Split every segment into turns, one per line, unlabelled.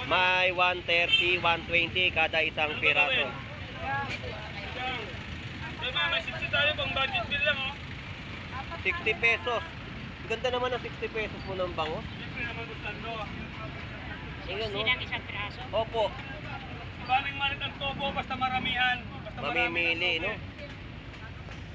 May 130, 120 kada isang piraso.
May 60 tayo pang budget bill lang, oh.
60 pesos. Ganda naman ng 60 pesos mo ng bango.
Siyempre naman gustando.
Ayan, no?
Sinang isang piraso?
Opo.
Maraming malit ang tobo, basta maramihan. Basta
Mamimili, no?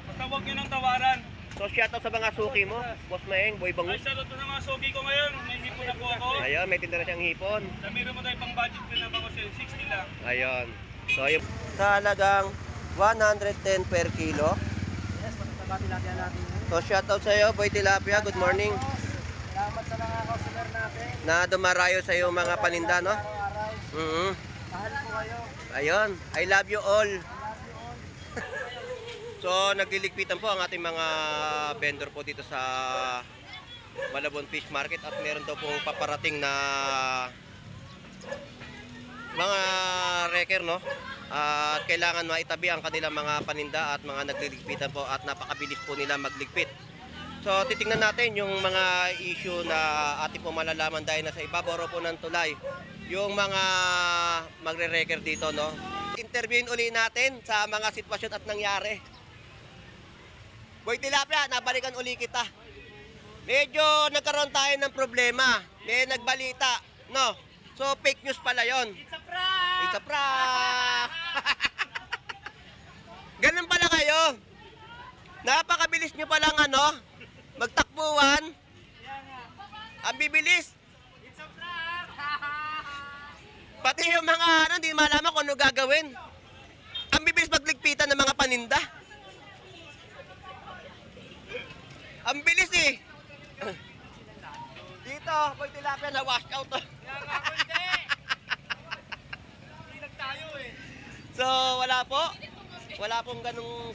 Basta huwag nyo nang tawaran.
So, shoutout sa mga suki mo. Boss Maeng, Boy
Ay,
Bangus.
shoutout sa mga suki ko ngayon. May hipon na po ako.
Ayun, may tinda na siyang hipon.
Namiro mo tayo pang budget bill na bango sa'yo. 60 lang.
Ayun. So, yung sa halagang 110 per kilo.
Yes, matutaba tilapia natin.
So, shoutout sa iyo, Boy Tilapia. Good morning.
Salamat sa mga customer natin.
Na dumarayo sa iyo mga paninda, no?
Araw-araw. Mahal po kayo.
Ayun. I love you all. So, nagliligpitan po ang ating mga vendor po dito sa Malabon Fish Market at meron daw pong paparating na mga wrecker, no? At kailangan maitabi ang kanilang mga paninda at mga nagliligpitan po at napakabilis po nila magligpit. So, titingnan natin yung mga issue na ating po malalaman dahil nasa ibabaw po ng tulay yung mga magre-wrecker dito, no? Interviewin uli natin sa mga sitwasyon at nangyari. Boy Tilapia, nabalikan uli kita. Medyo nagkaroon tayo ng problema. May nagbalita, no? So, fake news pala yon.
It's a prank!
It's a prank! Ganun pala kayo. Napakabilis nyo palang ano, magtakbuhan. Ang bibilis.
It's a prank!
Pati yung mga ano, hindi malaman kung ano gagawin. Ang bibilis magligpitan ng mga paninda. Ang bilis eh. Dito, Boy Tilapia, na wash out. So, wala po. Wala pong ganung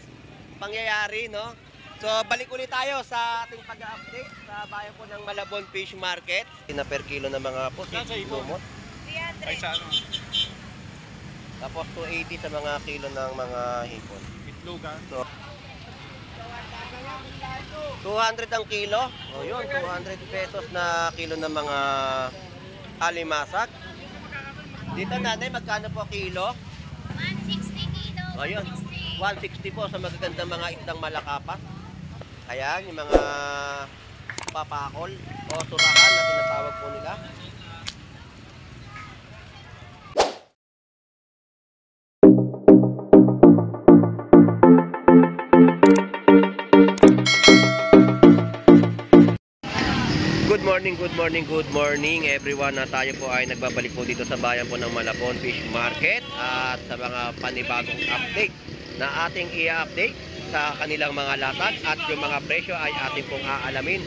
pangyayari, no? So, balik ulit tayo sa ating pag-update sa bayan po ng Malabon Fish Market. Na per kilo ng mga pusit, lumot.
300. Ay, sa ano?
Tapos 280 sa mga kilo ng mga hipon.
Itlog, ha?
So, 200 ang kilo. O yun, 200 pesos na kilo ng mga alimasag. Dito nanay, magkano po kilo?
160 kilo.
O yun, 160 po sa magagandang mga isdang malakapas. Ayan, yung mga papakol o surahan na tinatawag po nila. Good morning everyone. Na tayo po ay nagbabalik po dito sa bayan po ng Malabon Fish Market at sa mga panibagong update na ating i-update sa kanilang mga latag at yung mga presyo ay ating pong aalamin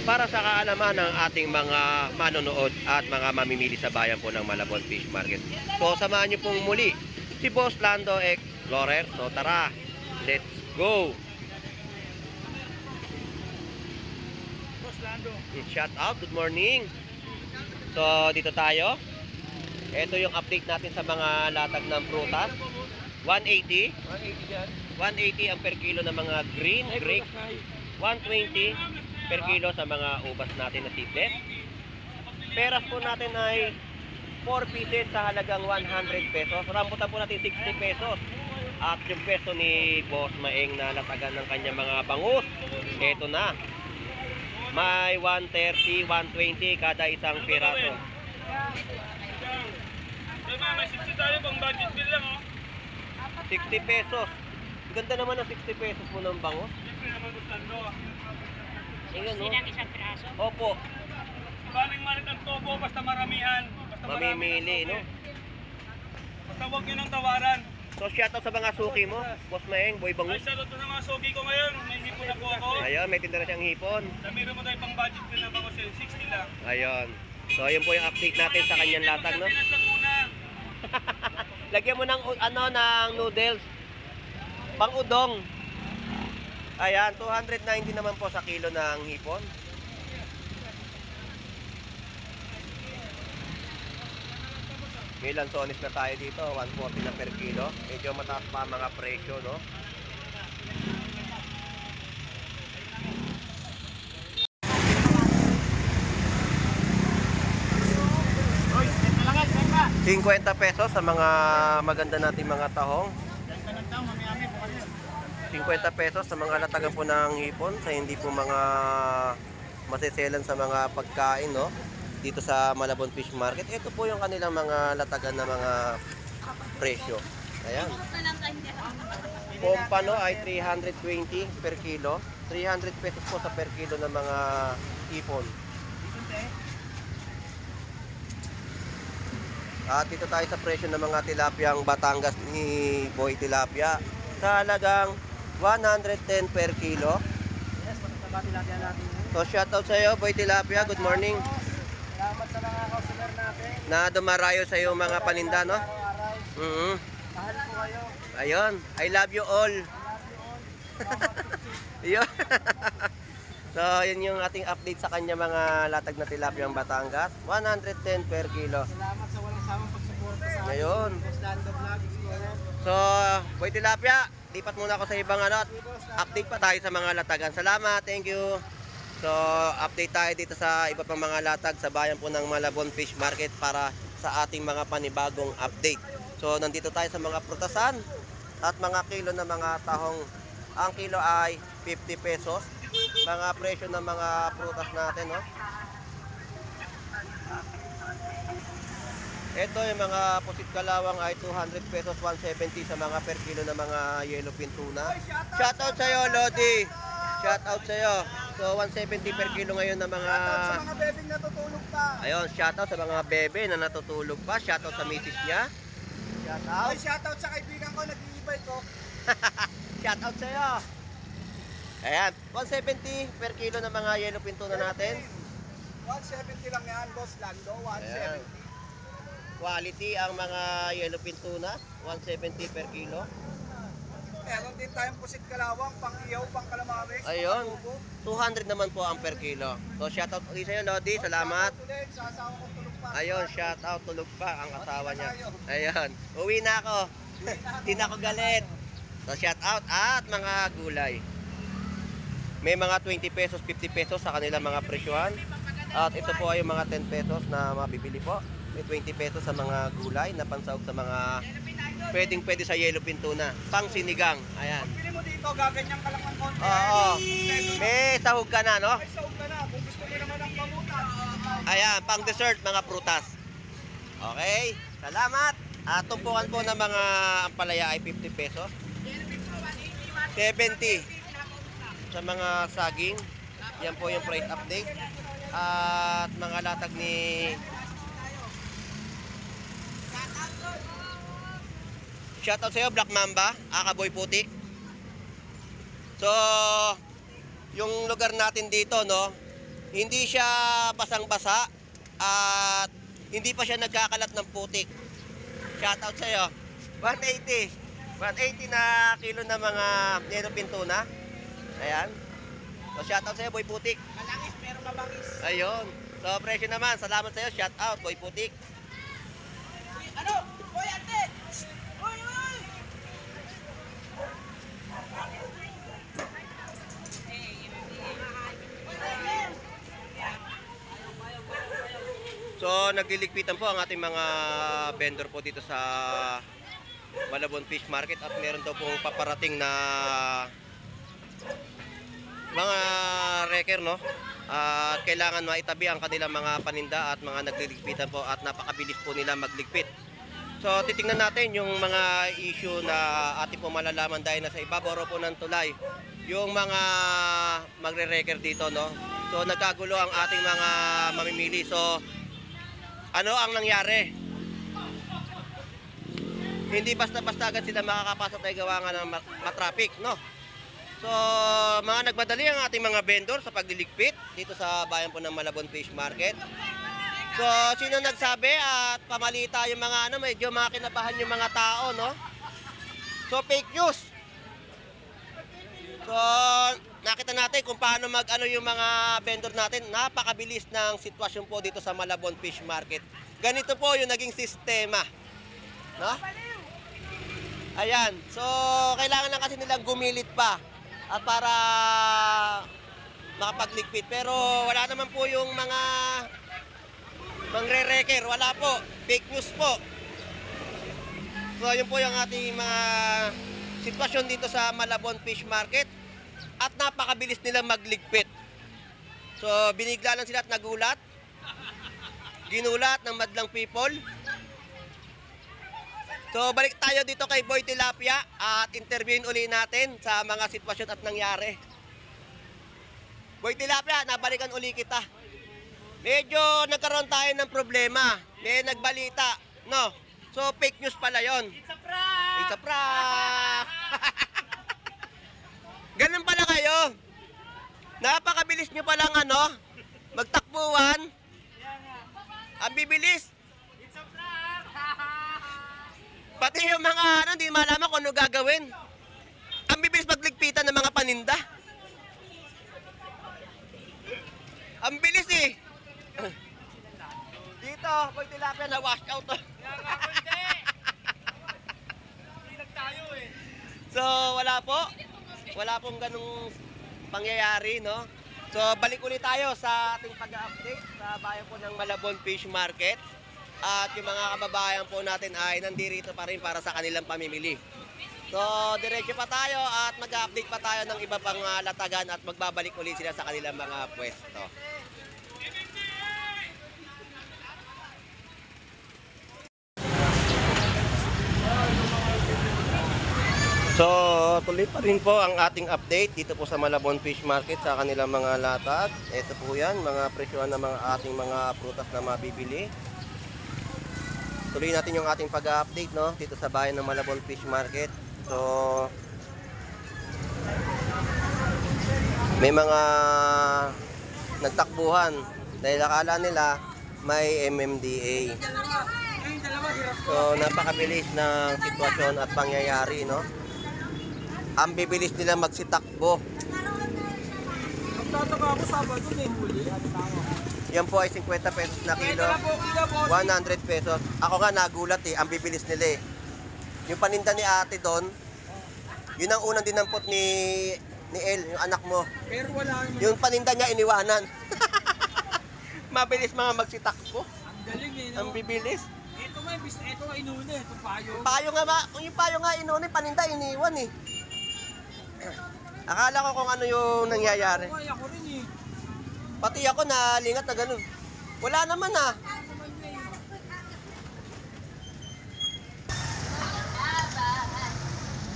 para sa kaalaman ng ating mga manonood at mga mamimili sa bayan po ng Malabon Fish Market. So samahan niyo pong muli si Boss Lando Explorer. So tara, let's go! Shout out, good morning. So dito tayo. Ito yung update natin sa mga latag ng prutas. 180 ang per kilo ng mga green grapes. 120 per kilo sa mga ubas natin na seedless. Peras po natin ay 4 pieces sa halagang 100 pesos. Rambutan po natin 60 pesos. At yung peso ni Boss Maeng na latagan ng kanyang mga bangus, ito na. May 130, 120 kada isang piraso.
May 60 tayo pang budget bill lang, oh.
60 pesos. Ganda naman ng 60 pesos mo ng bango.
Siyempre naman gustando.
Ayan, no?
Sinang isang piraso?
Opo.
Maraming malit ang tobo, basta maramihan. Basta
Mamimili, no?
Basta huwag nyo nang tawaran.
So, shoutout sa mga suki mo. Boss Maeng, Boy
Ay,
Bangus.
shoutout sa mga suki ko ngayon. May hipon na po ako.
Ayun, may tinda na siyang hipon.
Namiro mo tayo pang budget bill na bango sa'yo. 60 lang.
Ayun. So, ayun po yung update natin sa kanyang latag, no?
Pinas lang muna.
Lagyan mo ng, ano, ng noodles. Pang-udong. Ayan, 290 naman po sa kilo ng hipon. May lansones na tayo dito, 140 na per kilo. Medyo mataas pa ang mga presyo, no?
Hoy, ito lang guys, ito.
50 pesos sa mga maganda nating mga tahong. 50 pesos sa mga latagan po ng hipon, sa hindi po mga masiselan sa mga pagkain, no? Dito sa Malabon Fish Market. Ito po yung kanilang mga latagan na mga presyo. Ayan. Pompano ay 320 per kilo. 300 pesos po sa per kilo ng mga hipon. At dito tayo sa presyo ng mga tilapiyang Batangas ni Boy Tilapia. Sa halagang 110 per kilo.
Yes, magkakabati natin natin.
So shoutout sa iyo, Boy Tilapia. Good morning.
Salamat sa mga customer natin.
Na dumarayo sa iyo mga paninda, no?
Araw-araw. Mahal po kayo.
Ayun, I love you all. Yun. So, yun yung ating update sa kanya mga latag na tilapiyang Batangas. 110 per kilo.
Salamat sa walang samang pagsuporta sa akin.
Ngayon.
Boss Lando Vlog, Explorer.
So, Boy Tilapia, lipat muna ako sa ibang ano. Update pa tayo sa mga latagan. Salamat, thank you. So, update tayo dito sa iba pang mga latag sa bayan po ng Malabon Fish Market para sa ating mga panibagong update. So, nandito tayo sa mga prutasan at mga kilo ng mga tahong. Ang kilo ay 50 pesos. Mga presyo ng mga prutas natin, no? Ito yung mga pusit kalawang ay 200 pesos, 170 sa mga per kilo ng mga yellow pin tuna. Shoutout sa iyo, Lodi. Shoutout sa iyo. So 170 per kilo ngayon ng mga
Sa mga bebeng natutulog pa.
ayun, shoutout sa mga bebe na natutulog pa. Shoutout sa misis niya. Shoutout.
Ay, shoutout sa kaibigan ko, nag-i-e-bike ko.
Shoutout sa iyo. Ayan, 170 per kilo ng mga yellow pin tuna natin.
170 lang yan, Boss Lando. 170.
Ayan. Quality ang mga yellow pin tuna, 170 per kilo.
Meron din tayong pusit kalawang, pang iyaw, pang calamares.
Ayun, 200 naman po ang per kilo. So shoutout ulit sa iyo, Lodi, salamat.
Ulit, sa asawa ko tulog pa.
Ayun, shoutout, tulog pa ang asawa niya. Ayun, uwi na ako. Hindi na ako galit. So shoutout at mga gulay. May mga 20 pesos, 50 pesos sa kanilang mga presyuhan. At ito po ay yung mga 10 pesos na mabibili po. May 20 pesos sa mga gulay na pansahog sa mga pwede sa yellow pin tuna. Pang sinigang. Ayan.
Pili mo dito, gaganyan ka lang ng konti.
Oo. May sahog ka na, no?
Ay, saog ka na. Kung gusto mo naman ng pamutan.
Ayan, pang dessert, mga prutas. Okay, salamat. At tumpukan po ng mga ampalaya ay 50 pesos. 70 sa mga saging. Yan po yung price update. At mga latag ni shoutout sa iyo, Black Mamba, Akaboy Putik. So, yung lugar natin dito, no, hindi siya basang-basa at hindi pa siya nagkakalat ng putik. Shoutout sa iyo. 180. 180 na kilo na mga yellow pin tuna. Ayan. So, shoutout sa iyo, Boy Putik.
Malangis, pero mabangis.
Ayun. So, presyo naman. Salamat sa iyo. Shoutout, Boy Putik.
Ano? Hoy, ate! Hoy, hoy!
So, nagliligpitan po ang ating mga vendor po dito sa Malabon Fish Market at meron daw pong paparating na mga wrecker, no? At kailangan maitabi ang kanilang mga paninda at mga nagliligpitan po at napakabilis po nila magligpit. So, titingnan natin yung mga issue na ating po malalaman dahil nasa ibabaw po ng tulay yung mga magre-wrecker dito, no? So, nagkagulo ang ating mga mamimili. So, ano ang nangyari? Hindi basta-basta agad sila makakapasok tayo gawa nga ng matraffic, no? So, mga nagmadali ang ating mga vendor sa pagliligpit dito sa bayan po ng Malabon Fish Market. So, sino nagsabi at pamalita yung mga ano, medyo mga kinabahan yung mga tao, no? So, fake news. So, nakita natin kung paano mag-ano yung mga vendor natin. Napakabilis ng sitwasyon po dito sa Malabon Fish Market. Ganito po yung naging sistema, no? Ayan. So, kailangan lang kasi nilang gumilit pa at para makapagligpit. Pero wala naman po yung mga mangre-wrecker. Wala po. Fake news po. So, yun po yung ating mga sitwasyon dito sa Malabon Fish Market. At napakabilis nilang magligpit. So, binigla lang sila at nagulat. Ginulat ng madlang people. So, balik tayo dito kay Boy Tilapia at interviewin uli natin sa mga sitwasyon at nangyari. Boy Tilapia, nabalikan uli kita. Medyo nagkaroon tayo ng problema. May nagbalita, no? So, fake news pala yon.
It's a prank!
It's a prank! Ganun pala kayo. Napakabilis nyo palang magtakbuhan. Ang bibilis.
It's a prank!
Pati yung mga hindi malaman kung ano gagawin. Ang bibilis magligpitan ng mga paninda. Ang bilis eh. Dito, Boy Tilapia na wash out.
Hinag tayo eh.
So, wala pong ganung pangyayari, no? So, balik ulit tayo sa ating pag-update sa bayan po ng Malabon Fish Market. At yung mga kababayan po natin ay nandito pa rin para sa kanilang pamimili. So, diretso pa tayo at mag-update pa tayo ng iba pang latagan at magbabalik ulit sila sa kanilang mga pwesto. So, tuloy pa rin po ang ating update dito po sa Malabon Fish Market sa kanilang mga latag. Ito po yan, mga presyohan ng mga ating mga prutas na mabibili. Tuloy natin yung ating pag-update, no, dito sa bayan ng Malabon Fish Market. So, may mga nagtakbuhan dahil akala nila may MMDA. So, napakabilis ng sitwasyon at pangyayari, no? Ang bibilis nila magsitakbo.
Magtataka ako Sabado may huli.
Yan po ay 50 pesos na kilo. 100 pesos. Ako nga nagulat eh. Ang bibilis nila eh. Yung paninda ni ate doon, yun ang unang dinampot ni El, yung anak mo.
Pero wala naman.
Yung paninda niya iniwanan. Mabilis mga magsitakbo.
Ang galing eh.
Ang
No?
bibilis.
Ito nga inuna eh. Itong payo.
Yung payo nga inunin, paninda iniwan eh. Akala ko kung ano yung nangyayari.
Ay, ako rin eh.
Pati ako nalingat na ganun. Wala naman ah.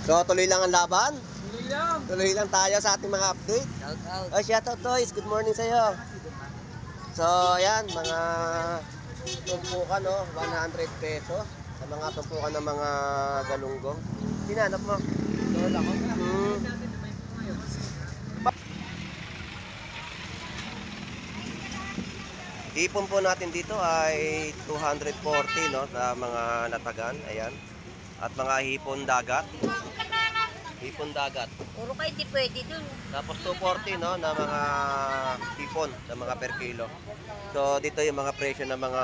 So tuloy lang ang laban.
Tuloy lang.
Tuloy lang tayo sa ating mga update. Oh, shout out Toys. Good morning sa iyo. So ayan, mga tumpukan, no, 100 pesos sa mga tumpukan ng mga galunggong. Sinanap mo?
Lola ko.
Ipon po natin dito ay 240, no, sa mga latagan, ayan. At mga hipon dagat. Hipon dagat.
Puro kayo di pwede dun.
Tapos 240, no, na mga hipon sa mga per kilo. So dito yung mga presyo ng mga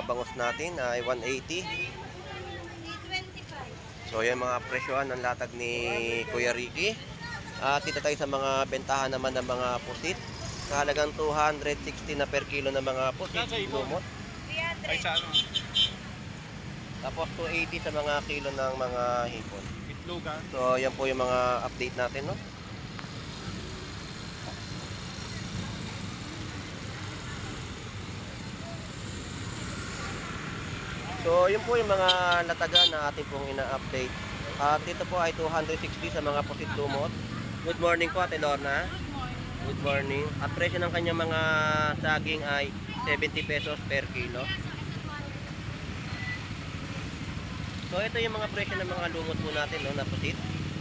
bangus natin ay 180. So yan mga presyohan ng latag ni Kuya Ricky. At dito tayo sa mga bentahan naman ng mga pusit. Sa halagang 260 na per kilo ng mga pusit. Lumot.
Ay sa ano?
Tapos 280 sa mga kilo ng mga hipon.
Itlog ha?
So yan po yung mga update natin, no. So yun po yung mga latagan na ating pong ina-update. At dito po ay 260 sa mga pusit lumot. Good morning po Ate Lorna. Good morning. At presyo ng kanyang mga saging ay 70 pesos per kilo. So ito yung mga presyo ng mga lumot po natin, no, na pusit.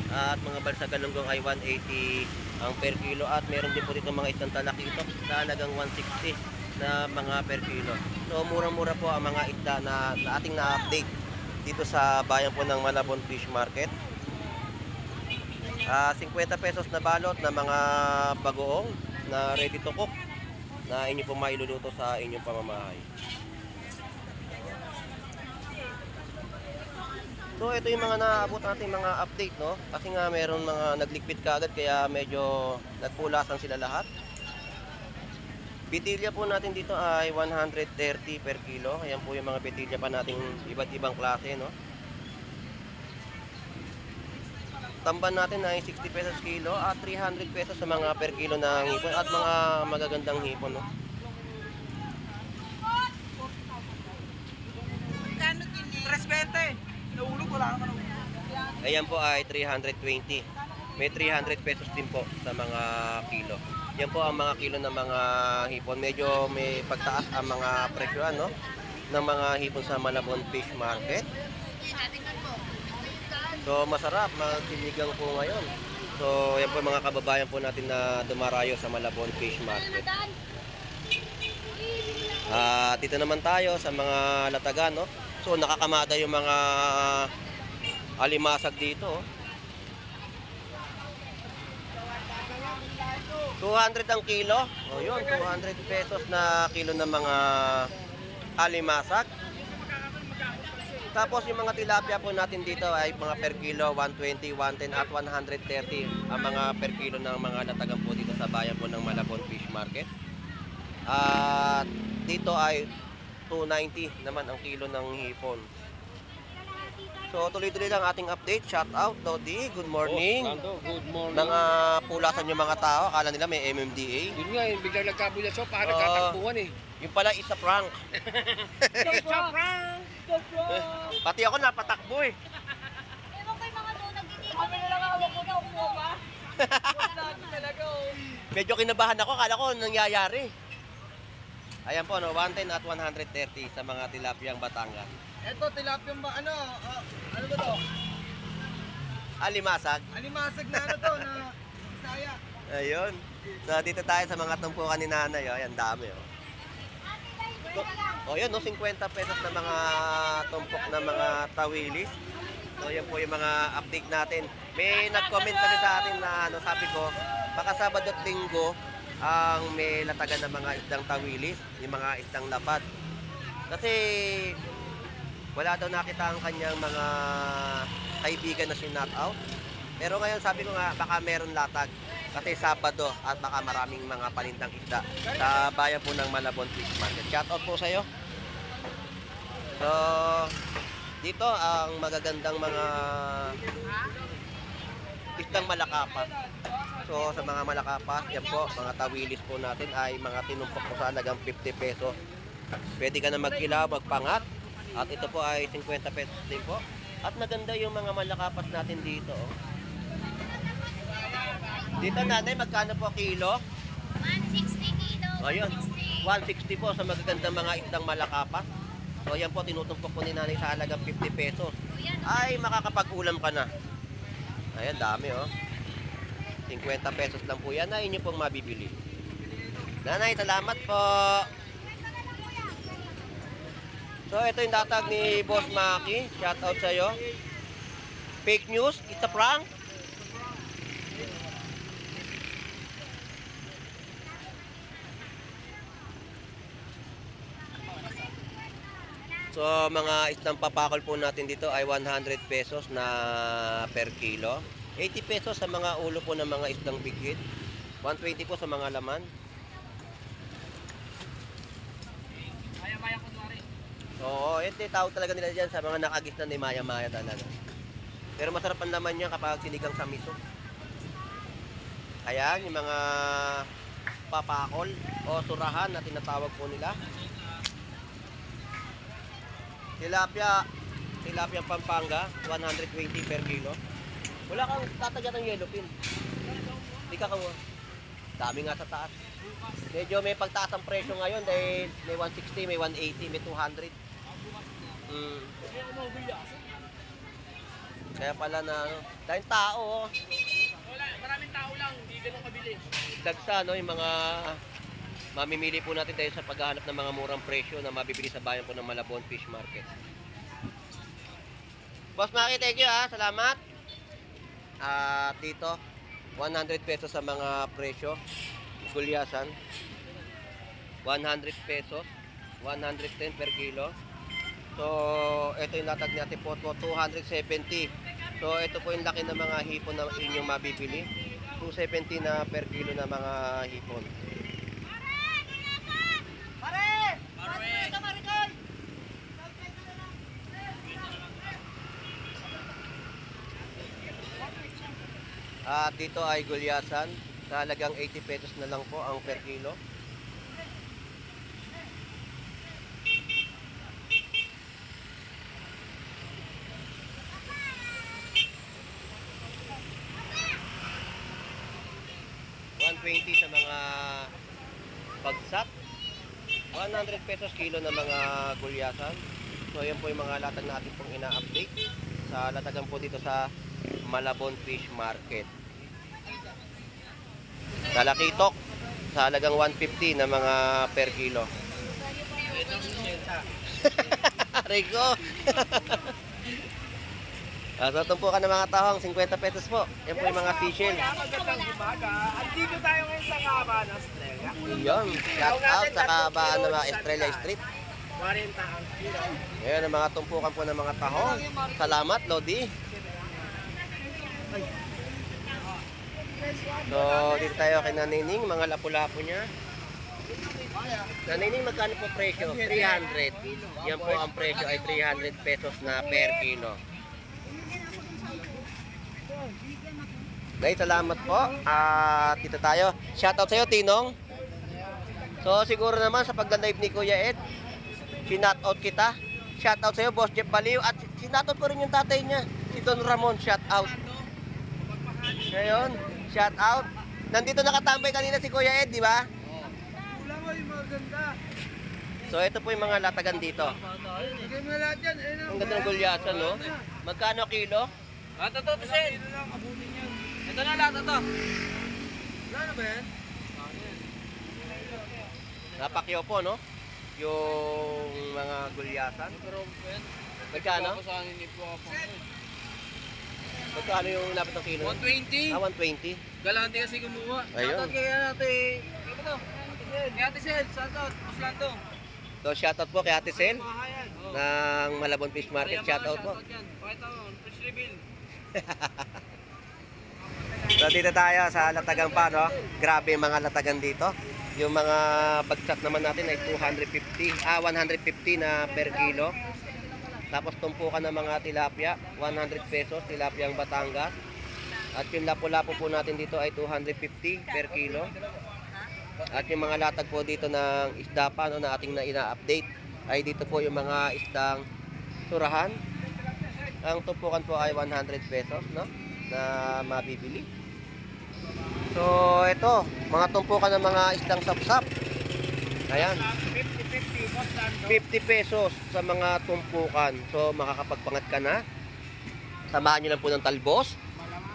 At mga balsa galunggong ay 180 ang per kilo. At meron din po dito mga isang talakitok sa halagang 160 na mga per kilo. So murang-mura po ang mga isda na ating na-update dito sa bayan po ng Malabon Fish Market. 50 pesos na balot na mga bagoong na ready to cook na inyo po mailuluto sa inyong pamamahay. So ito yung mga naabot natin mga update, no? Kasi nga meron mga naglikpit kaagad kaya medyo nagpulasan sila lahat. Bitilya po natin dito ay 130 per kilo. Ayan po yung mga bitilya pa nating iba't ibang klase, no? tamban natin ay 60 pesos kilo at 300 pesos sa mga per kilo ng hipon at mga magagandang hipon, no?
Kano din eh? 320. Naulog, wala naman ang
Ayan po ay 320. May 300 pesos din po sa mga kilo. Yan po ang mga kilo ng mga hipon. Medyo may pagtaas ang mga presyoan, no? Ng mga hipon sa Malabon Fish Market. So masarap, magsinigang po ngayon. So yan po mga kababayan po natin na dumarayo sa Malabon Fish Market. Dito naman tayo sa mga latagan, no? So nakakamada yung mga alimasag dito, oh. 200 ang kilo. O yun, 200 pesos na kilo ng mga alimasag. Tapos yung mga tilapia po natin dito ay mga per kilo 120, 110 at 130 ang mga per kilo ng mga latagan po dito sa bayan po ng Malabon Fish Market. At dito ay 290 naman ang kilo ng hipon. So tuloy-tuloy lang ating update. Shout out Dodi, good morning.
Good morning.
Nang pulasan yung mga tao, akala nila may MMDA.
Yun nga, biglang nagkabulat so para
Oo.
nagkatakbuhan eh.
Yung pala isa prank. Pati ako napatakbo eh.
Ewan ko yung mga doon, nagdidikot.
Kami na lang hawak ko na umuha pa. Talaga oh.
Medyo kinabahan ako, akala ko nangyayari. Ayan po, no, 110 at 130 sa mga tilapiyang Batangas.
Eto, tilapia ba, ano ba to?
Alimasag.
Alimasag na ano to, na Bisaya.
Ayun. So dito tayo sa mga tumpukan ni nanay. Oh. Ayan, dami. Oh. So, yun, no, 50 pesos na mga tumpok na mga tawilis. So yan po yung mga update natin. May nag-comment kasi sa atin na ano, sabi ko, baka Sabado at Linggo ang may latagan ng mga isdang tawilis, yung mga isdang lapad. Kasi wala daw nakita ang kanyang mga kaibigan na sinat out. Pero ngayon sabi ko nga, baka meron latag. Kasi Sabado at baka maraming mga palintang isda sa bayan po ng Malabon Fish Market. Shout out po sa iyo. So, dito ang magagandang mga isdang malakapas. So, sa mga malakapas, yan po, mga tawilis po natin ay mga tinumpok po sa halagang 50 pesos. Pwede ka na magkilaw, magpangat. At ito po ay 50 pesos din po. At maganda yung mga malakapas natin dito. Oh. Dito nanay, magkano po kilo?
160 kilo.
Ayun,
160.
160 po sa magagandang mga isdang malakapas. So yan po, tinutumpok po ni nanay sa halagang 50 pesos. Ay, makakapag-ulam ka na. Ayan, dami oh. 50 pesos lang po yan na inyo pong mabibili. Nanay, salamat po. So ito yung datag ni Boss Maki. Shout out sa iyo. Fake news, it's a prank. So mga isdang papakol po natin dito ay 100 pesos na per kilo. 80 pesos sa mga ulo po ng mga isdang big hit. 120 po sa mga laman. Oo, ito tawag talaga nila dyan sa mga nakagis na ni maya-maya talaga. Pero masarap ang laman niya kapag sinigang sa miso. Ayan, yung mga papakol o surahan na tinatawag po nila. Tilapia Pampanga, 120 per kilo. Wala kang tatagyan ng yellowfin. Hindi ka kawa. Dami nga sa taas. Medyo may pagtaas ang presyo ngayon dahil may 160, may 180, may 200. Kaya pala na ano, dahil tao oh.
Wala, maraming tao lang, hindi ganun kabili.
Dagsa no, yung mga mamimili po natin tayo sa paghahanap ng mga murang presyo na mabibili sa bayan po ng Malabon Fish Market. Boss Maki, thank you ha, salamat. At dito 100 pesos sa mga presyo. Gulyasan 100 pesos, 110 per kilo. So ito yung latag natin po, 270. So ito po yung laki ng mga hipon na inyong mabibili, 270 na per kilo na mga hipon. At dito ay gulyasan. Sa halagang 80 pesos na lang po ang per kilo. $120 sa mga bagsak. 100 pesos kilo ng mga gulyasan. So yan po yung mga latag na ating pong ina-update sa latagan po dito sa Malabon Fish Market. Talakitok sa halagang 150 na mga per kilo. Rico. So tumpukan ng mga tahong 50 pesos po. Yan po yung mga fish-shell.
Magandang umaga. Andito tayo ngayon sa Kaabaan, Australia.
Yun, shout out sa kabaan ng mga Estrella Street.
40 ang kilo.
Ayan ang mga tumpukan po ng mga tahong. Salamat, Lodi. So, dito tayo kay Nanining, mga lapu-lapu niya. Nanining, magkano po presyo? 300. Yan po ang presyo ay 300 pesos na per kilo. Guys, salamat po. At dito tayo. Shoutout sa'yo, Tinong. So, siguro naman sa pagla-live ni Kuya Ed, sinoutout kita. Shoutout sa'yo, Boss Jeff Baliw. At sinoutout ko rin yung tatay niya, si Don Ramon. Shoutout. Ngayon, shoutout. Nandito nakatambay kanina si Kuya Ed, di ba?
Wala mo yung maganda.
So, ito po yung mga latagan dito.
Bigay mo na lahat yan. Ayun
Ang ganda ng gulyasan, no? Magkano kilo?
Ito to, Sen.
na lang, abutin yan.
Ito na lahat ito.
Wala na ba yan?
Napakyo po, no? Yung mga gulyasan. Magkano? Magkano yung lapit ng kilo?
120.
120.
Galante kasi kumuha.
Ayun.
Shoutout kay ate. Ano to? Kay ate Sel. Shoutout. Muslanto.
So, shoutout po kay Ate Sel ng Malabon Fish Market. Shoutout po.
Pakita mo. Fish reveal.
So, dito tayo sa latagan pa, no? Grabe yung mga latagan dito. Yung mga bagsak naman natin ay 150 na per kilo. Tapos tumpukan ng mga tilapia, 100 pesos, tilapia ang Batangas. At yung lapu-lapu po natin dito ay 250 per kilo. At yung mga latag po dito ng isda pa, no, na ating ina-update ay dito po yung mga isdang surahan. Ang tumpukan po ay 100 pesos, no, na mabibili. So ito, mga tumpukan ng mga isdang sapsap. Ayan, 50 pesos sa mga tumpukan. So makakapagpangat ka na. Samahan nyo lang po ng talbos,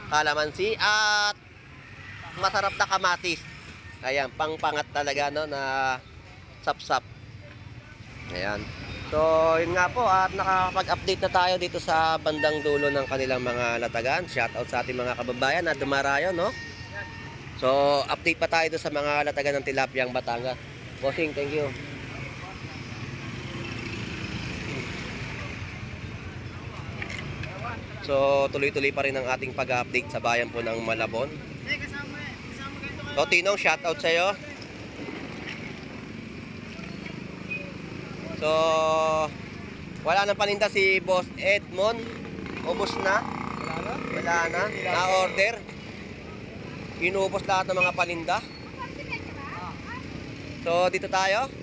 kalamansi at masarap na kamatis. Ayan, pangpangat talaga, no, na sapsap. Ayan. So, yun nga po, at nakakapag-update na tayo dito sa bandang dulo ng kanilang mga latagan. Shoutout sa ating mga kababayan na dumarayo, no? So, update pa tayo doon sa mga latagan ng tilapia ang Batangas. Bossing, thank you. So, tuloy-tuloy pa rin ang ating pag-update sa bayan po ng Malabon. So, Tinong, shoutout sa'yo. So, wala nang paninda si Boss Edmond. Ubos na. Wala na. Na-order. Inubos lahat ng mga paninda. So, dito tayo.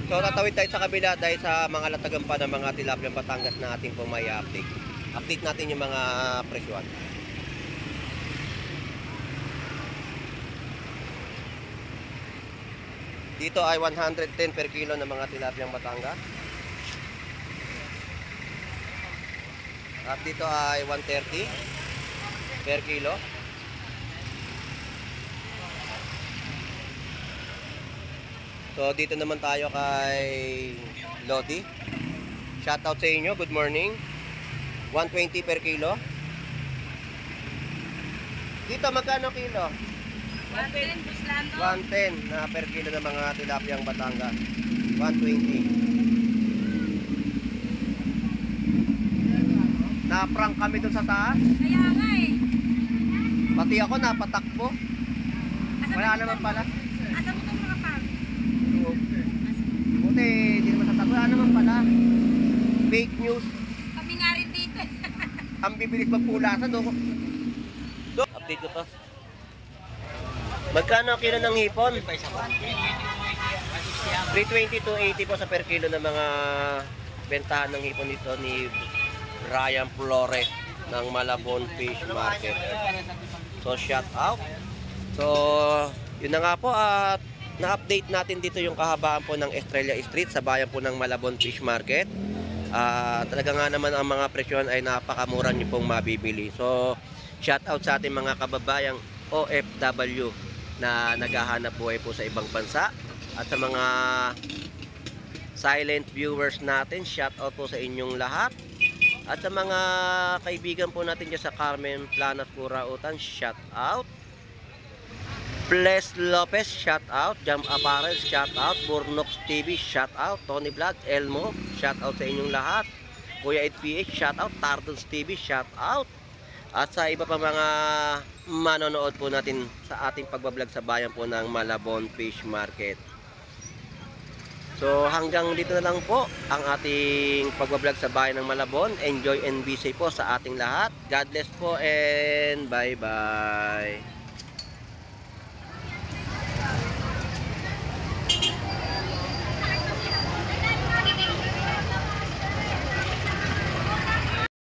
So, tatawid tayo sa kabila dahil sa mga latagan pa ng mga tilapia Batangas na ating pong may update. Update natin yung mga presyuan. Dito ay 110 per kilo ng mga tilapia Batangas. At dito ay 130 per kilo. So dito naman tayo kay Lodi. Shoutout sa inyo, good morning. 120 per kilo. Dito magkano kilo?
110, Buslando.
110 na per kilo ng mga tilapiyang Batangas. 120. Na-prank kami dun sa taas.
Kaya nga eh.
Pati ako napatakbo.
Asa
Wala
mo
naman
to?
pala.
Asa mo itong mga pang?
Buti, hindi naman tatakbo. Wala naman pala. Fake news.
Kami nga rin dito.
Ang bibilis magpulasan. No? Update ko to. Magkano ang kilo ng hipon? 320 to 80 po sa per kilo ng mga bentahan ng hipon dito ni Ryan Flores ng Malabon Fish Market. So shout out. So yun na nga po at na-update natin dito yung kahabaan po ng Estrella Street sa bayan po ng Malabon Fish Market. Talaga nga naman ang mga presyon ay napakamura nyo pong mabibili. So shout out sa ating mga kababayang OFW na naghahanap buhay po sa ibang bansa. At sa mga silent viewers natin, shout out po sa inyong lahat. At sa mga kaibigan po natin dyan sa Carmen Planas Curautan, shout out. Ples Lopez, shout out. Jam Apparel, shout out. Burnox TV, shout out. Tony Vlog, Elmo, shout out sa inyong lahat. Kuya 8PH, shout out. Tardons TV, shout out. At sa iba pa mga manonood po natin sa ating pagbablog sa bayan po ng Malabon Fish Market. So hanggang dito na lang po ang ating pagbablog sa bayan ng Malabon. Enjoy and be safe po sa ating lahat. God bless po and bye bye.